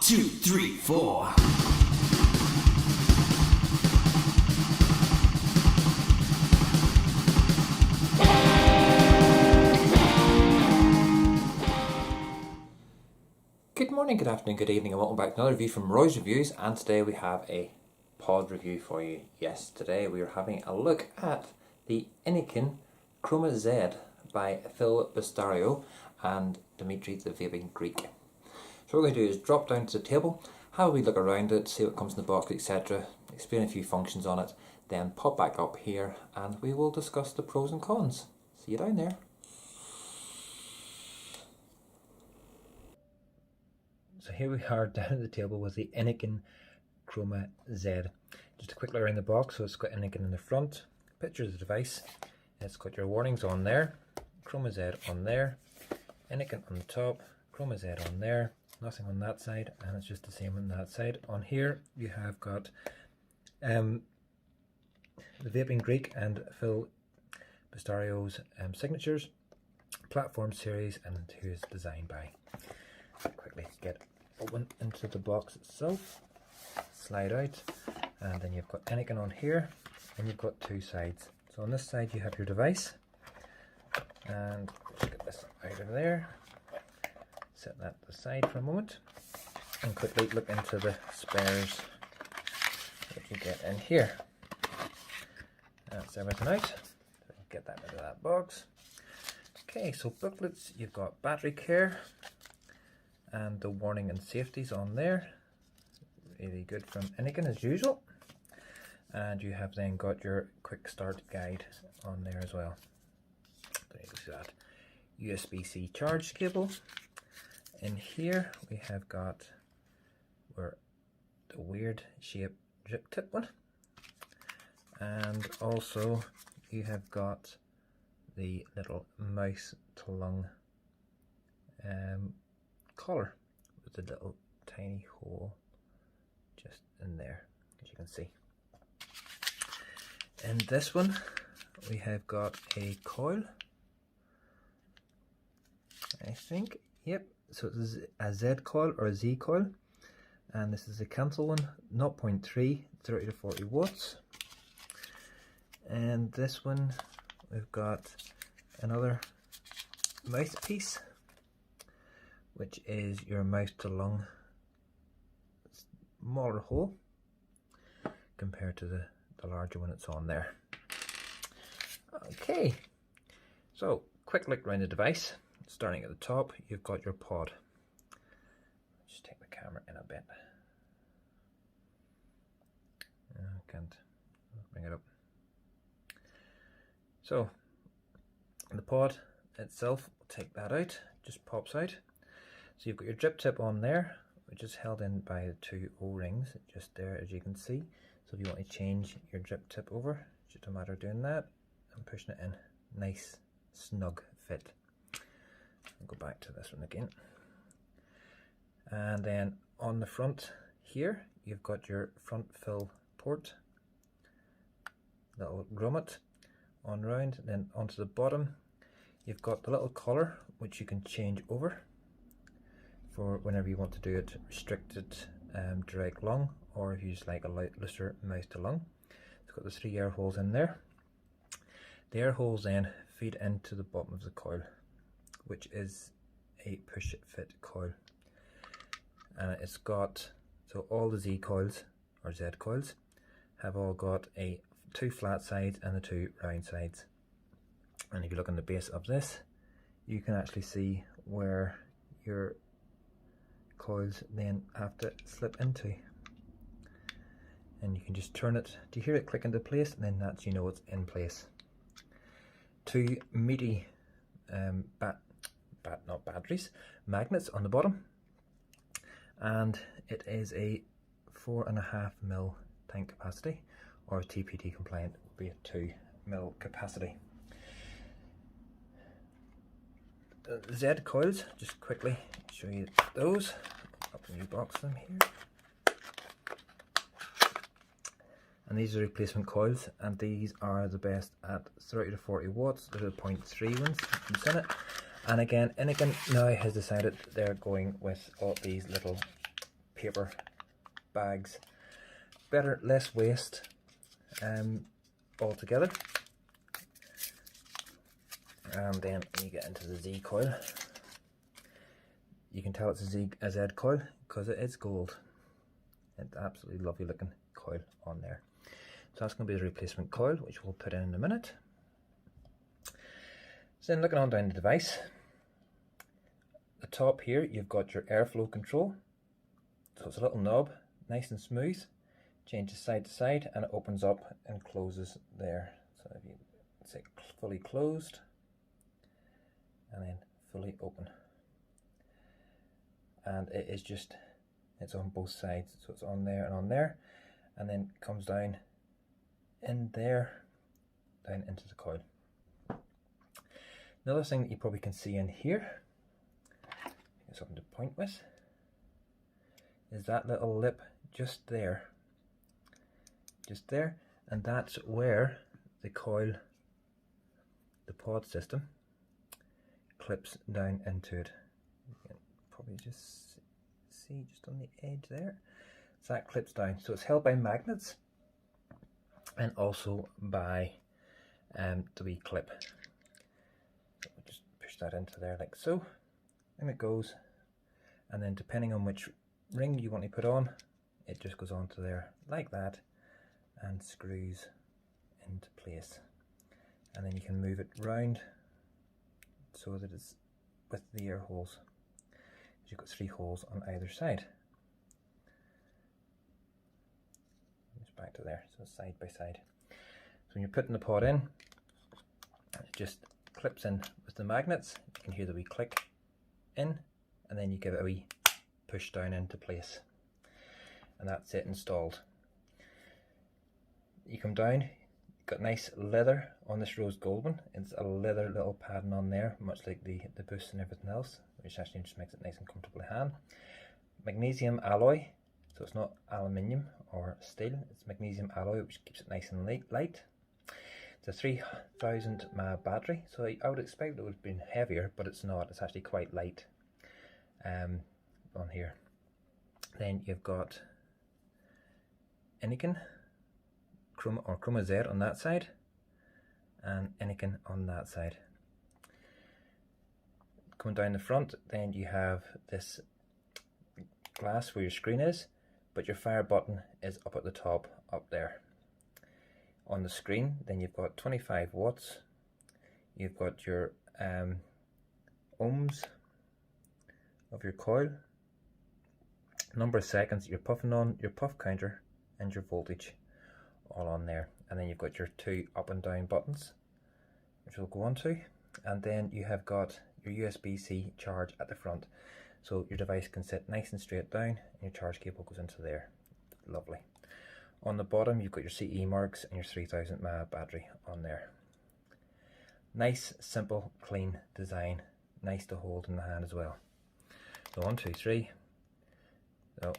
2, 3, 4. Good morning, good afternoon, good evening, and welcome back to another review from Roy's Reviews. And today we have a pod review for you. Yes, today we are having a look at the Innokin Kroma Z by Phil Bastario and Dimitri the Vaping Greek. So what we're going to do is drop down to the table, have a wee look around it, see what comes in the box, etc. Explain a few functions on it, then pop back up here and we will discuss the pros and cons. See you down there. So here we are down at the table with the Innokin Kroma Z. Just a quick look around the box. So it's got Innokin in the front, picture of the device, it's got your warnings on there, Kroma Z on there, Innokin on the top, Kroma Z on there, nothing on that side, and it's just the same on that side. On here you have got the Vaping Greek and Phil Bastario's signatures, platform series, and who is designed by. Quickly get open into the box itself, slide out, and then you've got Innokin on here, and you've got two sides. So on this side you have your device, and let's get this out of there, set that aside for a moment, and quickly look into the spares that you get in here. That's everything out, so get that out of that box. Okay, so booklets, you've got battery care, and the warning and safeties on there, really good from Innokin as usual. And you have then got your quick start guide on there as well. There you see that USB-C charge cable. In here we have got the weird shape drip tip one, and also you have got the little mouse to lung collar with a little tiny hole just in there, as you can see. In this one we have got a coil, I think, yep, so this is a Z coil or a Z coil, and this is a cancel one, 0.3, 30 to 40 watts. And this one we've got another mouthpiece, which is your mouth to lung smaller hole compared to the larger one that's on there. Okay, so quick look around the device. Starting at the top, you've got your pod. Just take the camera in a bit. I can't bring it up. So the pod itself, take that out, just pops out. So you've got your drip tip on there, which is held in by the two O-rings, just there as you can see. So if you want to change your drip tip over, it's just a matter of doing that and pushing it in. Nice, snug fit. I'll go back to this one again. And then on the front here, you've got your front fill port, little grommet on round. Then onto the bottom, you've got the little collar, which you can change over for whenever you want to do it restricted direct lung, or if you just like a looser mouth to lung. It's got the 3 air holes in there. The air holes then feed into the bottom of the coil, which is a push fit coil, and it's got, so all the Z coils or Z coils have all got two flat sides and the two round sides. And if you look on the base of this, you can actually see where your coils then have to slip into, and you can just turn it. Do you hear it click into place? And then that's, you know, it's in place. Two meaty not batteries, magnets on the bottom, and it is a 4.5 tank capacity, or TPD compliant would be a 2 mil capacity. The Z coils, just quickly show you those. Up a new box them here. And these are replacement coils, and these are the best at 30 to 40 watts. They're the 0.3 ones in it. And again, Innokin now has decided they're going with all these little paper bags. Better, less waste altogether. And then when you get into the Z coil, you can tell it's a Z coil because it is gold. It's absolutely lovely looking coil on there. So that's going to be the replacement coil, which we'll put in a minute. So then looking on down the device, the top here you've got your airflow control. So it's a little knob, nice and smooth, changes side to side, and it opens up and closes there. So if you say fully closed, and then fully open, and it is just, it's on both sides, so it's on there, and then comes down in there, down into the coil. Another thing that you probably can see in here, something to point with, is that little lip just there, and that's where the coil, the pod system, clips down into it. You can probably just see just on the edge there. So that clips down. So it's held by magnets and also by the wee clip. So we'll just push that into there like so, and it goes. And then depending on which ring you want to put on, it just goes onto there like that and screws into place. And then you can move it round so that it's with the air holes. You've got 3 holes on either side. Just back to there, so side by side. So when you're putting the pod in, it just clips in with the magnets. You can hear the wee click in, and then you give it a wee push down into place, and that's it installed. You come down, got nice leather on this rose gold one. It's a leather little padding on there, much like the boost and everything else, which actually just makes it nice and comfortable to hand. Magnesium alloy, so it's not aluminium or steel, it's magnesium alloy, which keeps it nice and light. It's a 3000 mAh battery, so I would expect it would have been heavier, but it's not. It's actually quite light on here. Then you've got Innokin Kroma Z on that side, and Innokin on that side. Coming down the front, then you have this glass where your screen is, but your fire button is up at the top, up there. On the screen, then you've got 25 watts, you've got your ohms of your coil, number of seconds you're puffing on, your puff counter, and your voltage all on there. And then you've got your 2 up and down buttons, which we'll go on to, and then you have got your USB-C charge at the front, so your device can sit nice and straight down and your charge cable goes into there. Lovely. On the bottom you've got your CE marks and your 3000 mAh battery on there. Nice, simple, clean design, nice to hold in the hand as well. So 1, 2, 3. So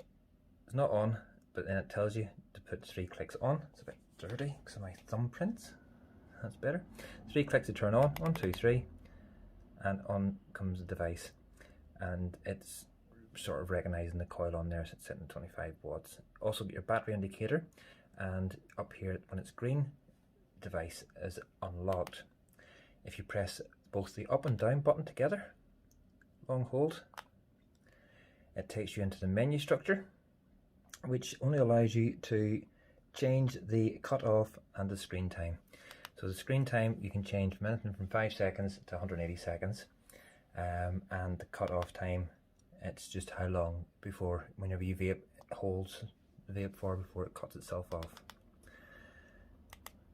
it's not on, but then it tells you to put 3 clicks on. It's a bit dirty because of my thumbprints. That's better. 3 clicks to turn on. 1, 2, 3, and on comes the device, and it's sort of recognizing the coil on there, so it's sitting at 25 watts. Also get your battery indicator, and up here when it's green, the device is unlocked. If you press both the up and down button together, long hold, it takes you into the menu structure, which only allows you to change the cutoff and the screen time. So the screen time you can change from anything from 5 seconds to 180 seconds, and the cutoff time, it's just how long before, whenever you vape, it holds the vape for before it cuts itself off.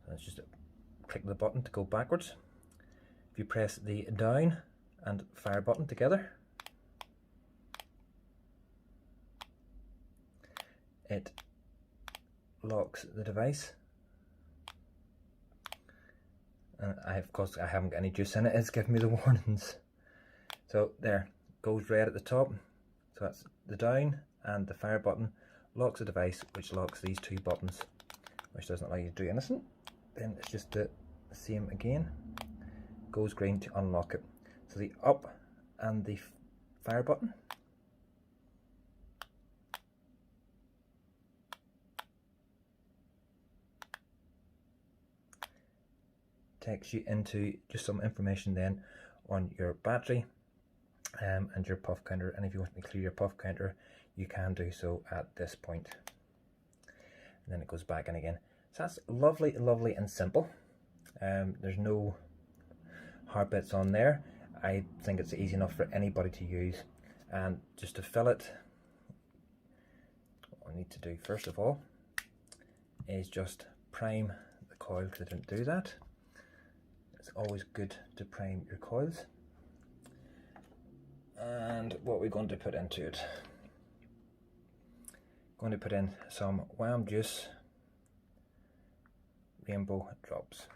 So it's just click the button to go backwards. If you press the down and fire button together, it locks the device. And of course I haven't got any juice in it, it's giving me the warnings. So there, goes red at the top, so that's the down, and the fire button locks the device, which locks these 2 buttons, which doesn't allow you to do anything. Then it's just the same again, goes green to unlock it. So the up and the fire button takes you into just some information then on your battery and your puff counter, and if you want to clear your puff counter you can do so at this point, and then it goes back in again. So that's lovely, lovely and simple. There's no hard bits on there. I think it's easy enough for anybody to use. And just to fill it, what I need to do first of all is just prime the coil, because I didn't do that. It's always good to prime your coils. And what we're going to put into it, going to put in some Wham Juice rainbow drops.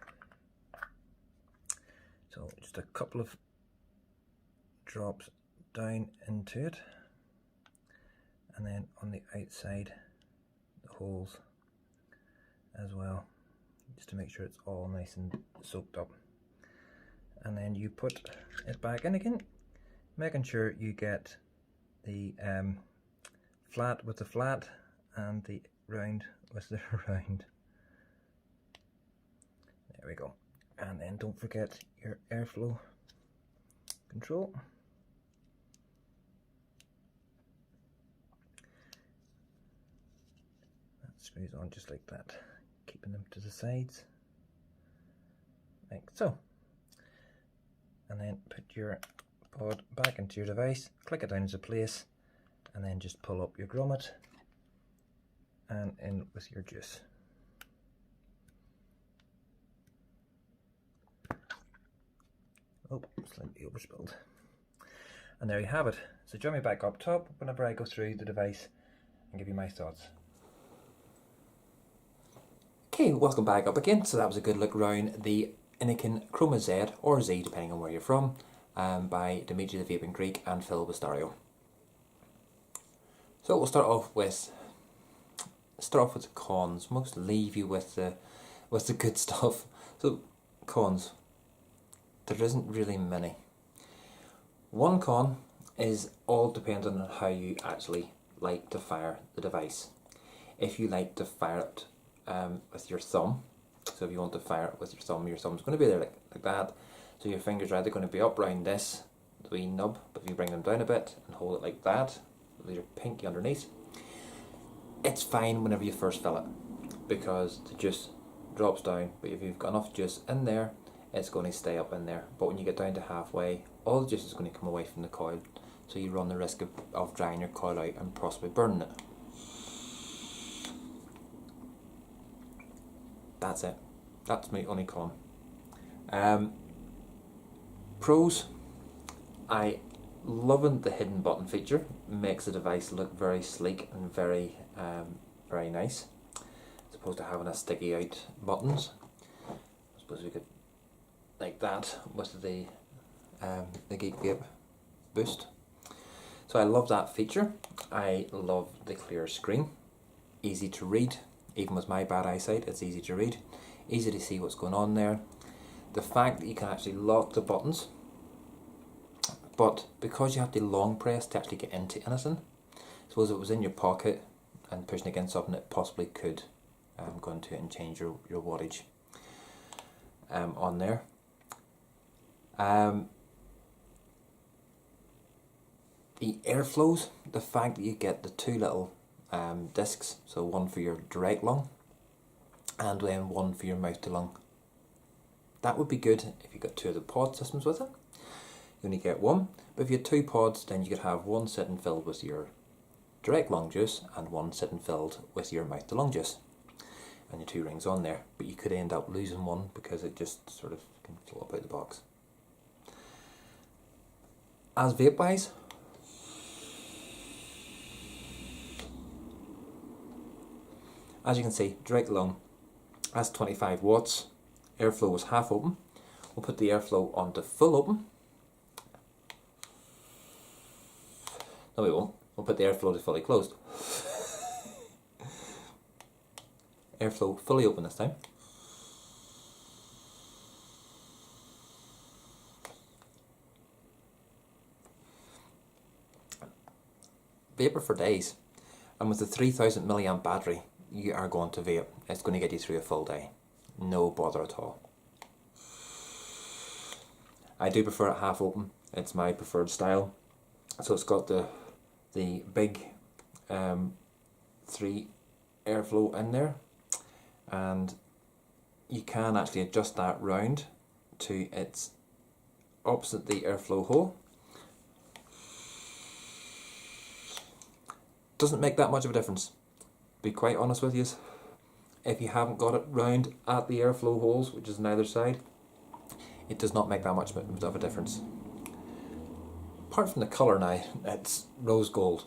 So just a couple of drops down into it, and then on the outside the holes as well, just to make sure it's all nice and soaked up. And then you put it back in again, making sure you get the flat with the flat and the round with the round. There we go. And then don't forget your airflow control. That screws on just like that, keeping them to the sides, like so. And then put your pod back into your device, click it down into place, and then just pull up your grommet and in with your juice. Oh, slightly overspilled. And there you have it. So join me back up top whenever I go through the device and give you my thoughts. Okay, welcome back up again. So that was a good look around the Innokin Kroma Z, or Z depending on where you're from, by Dimitri the Vaping Greek and Phil Wistario. So we'll start off with the cons. Most leave you with the good stuff. So cons. There isn't really many. One con is all dependent on how you actually like to fire the device. If you like to fire it with your thumb, so if you want to fire it with your thumb's going to be there like that. So your fingers are either going to be up round this, the wee nub, but if you bring them down a bit and hold it like that, with your pinky underneath, it's fine whenever you first fill it, because the juice drops down, but if you've got enough juice in there, it's going to stay up in there. But when you get down to halfway, all the juice is going to come away from the coil, so you run the risk of drying your coil out and possibly burning it. That's it. That's my only con. Pros, I loving the hidden button feature. Makes the device look very sleek and very nice, as opposed to having a sticky out buttons. I suppose we could like that with the Geek Vape Boost. So I love that feature. I love the clear screen, easy to read. Even with my bad eyesight, it's easy to read, easy to see what's going on there. The fact that you can actually lock the buttons, but because you have to long press to actually get into anything, suppose if it was in your pocket and pushing against something, it possibly could go into it and change your wattage on there. The airflows, the fact that you get the two little discs, so one for your direct lung and then one for your mouth to lung. That would be good if you got two of the pod systems with it. You only get one, but if you had two pods, then you could have one sitting filled with your direct lung juice and one sitting filled with your mouth to lung juice, and your two rings on there. But you could end up losing one because it just sort of can float out the box. As vape wise, as you can see, direct lung, that's 25 watts. Airflow was half open. We'll put the airflow onto full open. No, we won't. We'll put the airflow to fully closed. Airflow fully open this time. Vapor for days. And with the 3000 milliamp battery, you are going to vape. It's going to get you through a full day. No bother at all. I do prefer it half open. It's my preferred style. So it's got the big 3 airflow in there, and you can actually adjust that round to its opposite the airflow hole. Doesn't make that much of a difference, be quite honest with you. If you haven't got it round at the airflow holes, which is on either side, it does not make that much of a difference. Apart from the colour now, it's rose gold.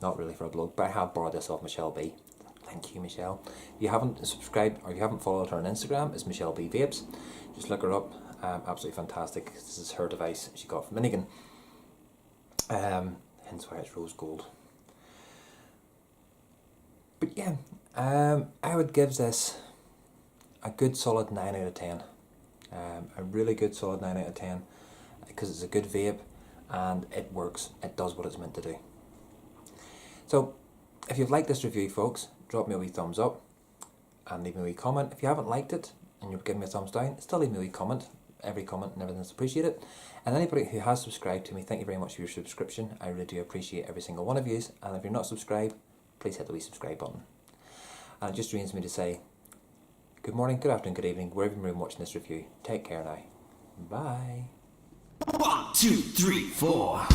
Not really for a blog, but I have borrowed this off Michelle B. Thank you, Michelle. If you haven't subscribed or you haven't followed her on Instagram, it's Michelle B Vapes. Just look her up. Absolutely fantastic. This is her device she got from Innokin. Hence why it's rose gold. But yeah, I would give this a good solid 9 out of 10. A really good solid 9 out of 10, because it's a good vape and it works. It does what it's meant to do. So if you've liked this review, folks, drop me a wee thumbs up and leave me a wee comment. If you haven't liked it and you're giving me a thumbs down, still leave me a wee comment. Every comment and everything is appreciated. And anybody who has subscribed to me, thank you very much for your subscription. I really do appreciate every single one of you. And if you're not subscribed, please hit the wee subscribe button. And it just remains me to say good morning, good afternoon, good evening, wherever you're watching this review. Take care now. Bye. 1, 2, 3, 4.